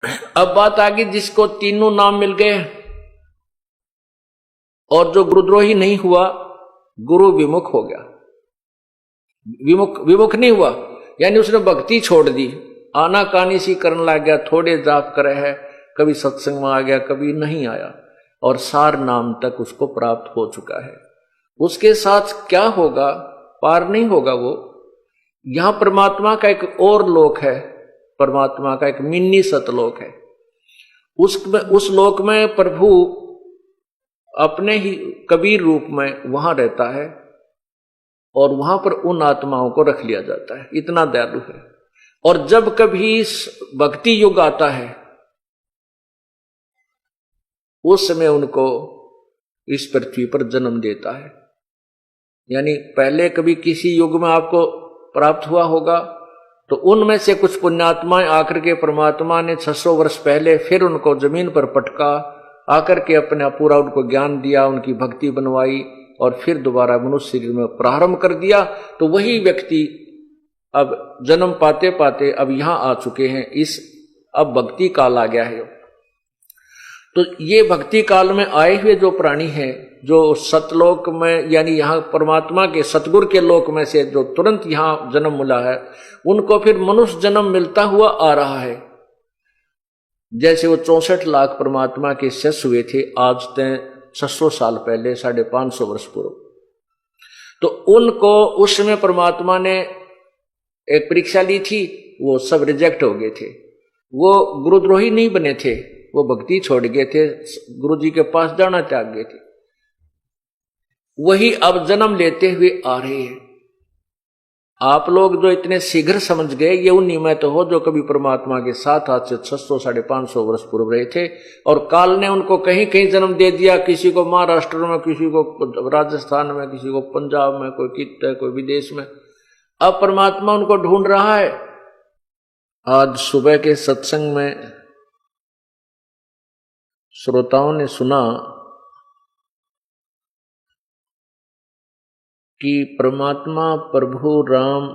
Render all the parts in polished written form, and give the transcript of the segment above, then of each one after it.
अब बात आ गई जिसको तीनों नाम मिल गए और जो गुरुद्रोही नहीं हुआ, गुरु विमुख हो गया। विमुख नहीं हुआ यानी उसने भक्ति छोड़ दी, आनाकानी सी करने लग गया, थोड़े जाप करे है, कभी सत्संग में आ गया कभी नहीं आया, और सार नाम तक उसको प्राप्त हो चुका है। उसके साथ क्या होगा? पार नहीं होगा वो। यहां परमात्मा का एक और लोक है, परमात्मा का एक मिनी सतलोक है। उस लोक में प्रभु अपने ही कबीर रूप में वहां रहता है और वहां पर उन आत्माओं को रख लिया जाता है, इतना दयालु है। और जब कभी भक्ति युग आता है उस समय उनको इस पृथ्वी पर जन्म देता है। यानी पहले कभी किसी युग में आपको प्राप्त हुआ होगा तो उनमें से कुछ पुण्यात्माएं आकर के परमात्मा ने 600 वर्ष पहले फिर उनको जमीन पर पटका, आकर के अपना पूरा उनको ज्ञान दिया, उनकी भक्ति बनवाई और फिर दोबारा मनुष्य शरीर में प्रारंभ कर दिया। तो वही व्यक्ति अब जन्म पाते पाते अब यहां आ चुके हैं, इस अब भक्ति काल आ गया है। तो ये भक्ति काल में आए हुए जो प्राणी हैं, जो सतलोक में यानी यहाँ परमात्मा के सतगुरु के लोक में से जो तुरंत यहाँ जन्म मिला है, उनको फिर मनुष्य जन्म मिलता हुआ आ रहा है। जैसे वो 64 लाख परमात्मा के शिष्य हुए थे आज तक 600 साल पहले, 550 वर्ष पूर्व, तो उनको उस समय परमात्मा ने एक परीक्षा ली थी, वो सब रिजेक्ट हो गए थे। वो गुरुद्रोही नहीं बने थे, वो भक्ति छोड़ गए थे, गुरु जी के पास जाना त्याग गए थे। वही अब जन्म लेते हुए आ रहे हैं। आप लोग जो इतने शीघ्र समझ गए, ये उन्हीं में तो हो जो कभी परमात्मा के साथ आज से 600 550 वर्ष पूर्व रहे थे और काल ने उनको कहीं कहीं जन्म दे दिया, किसी को महाराष्ट्र में, किसी को राजस्थान में, किसी को पंजाब में, कोई कित कोई विदेश में। अब परमात्मा उनको ढूंढ रहा है। आज सुबह के सत्संग में श्रोताओं ने सुना कि परमात्मा प्रभु राम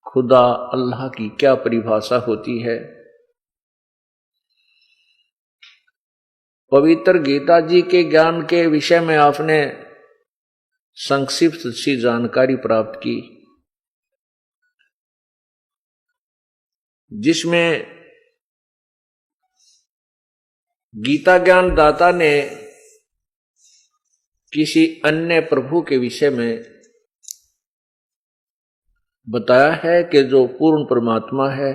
खुदा अल्लाह की क्या परिभाषा होती है। पवित्र गीता जी के ज्ञान के विषय में आपने संक्षिप्त सी जानकारी प्राप्त की, जिसमें गीता ज्ञान दाता ने किसी अन्य प्रभु के विषय में बताया है कि जो पूर्ण परमात्मा है,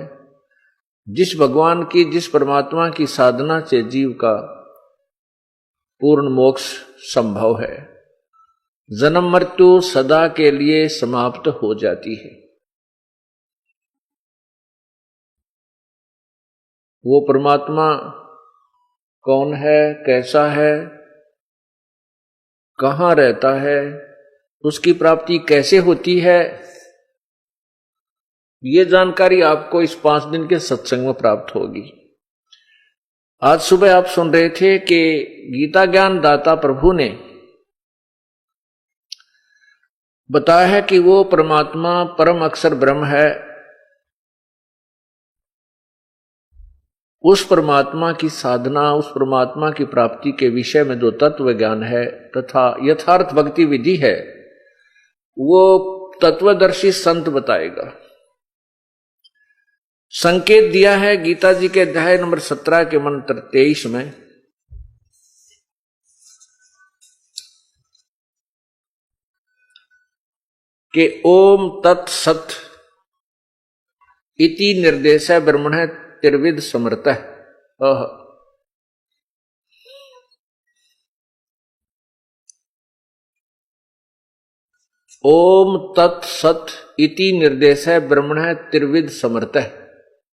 जिस भगवान की, जिस परमात्मा की साधना से जीव का पूर्ण मोक्ष संभव है, जन्म मृत्यु सदा के लिए समाप्त हो जाती है। वो परमात्मा कौन है, कैसा है, कहां रहता है, उसकी प्राप्ति कैसे होती है, ये जानकारी आपको इस 5 दिन के सत्संग में प्राप्त होगी। आज सुबह आप सुन रहे थे कि गीता ज्ञान दाता प्रभु ने बताया है कि वो परमात्मा परम अक्षर ब्रह्म है। उस परमात्मा की साधना, उस परमात्मा की प्राप्ति के विषय में जो तत्व ज्ञान है तथा यथार्थ भक्ति विधि है, वो तत्वदर्शी संत बताएगा। संकेत दिया है गीता जी के अध्याय नंबर 17 के मंत्र 23 में कि ओम तत्सत इति निर्देश ब्रह्मण त्रिविध समर्थ। ओम तत्सत इति निर्देश ब्रह्मण त्रिविध समर्थ।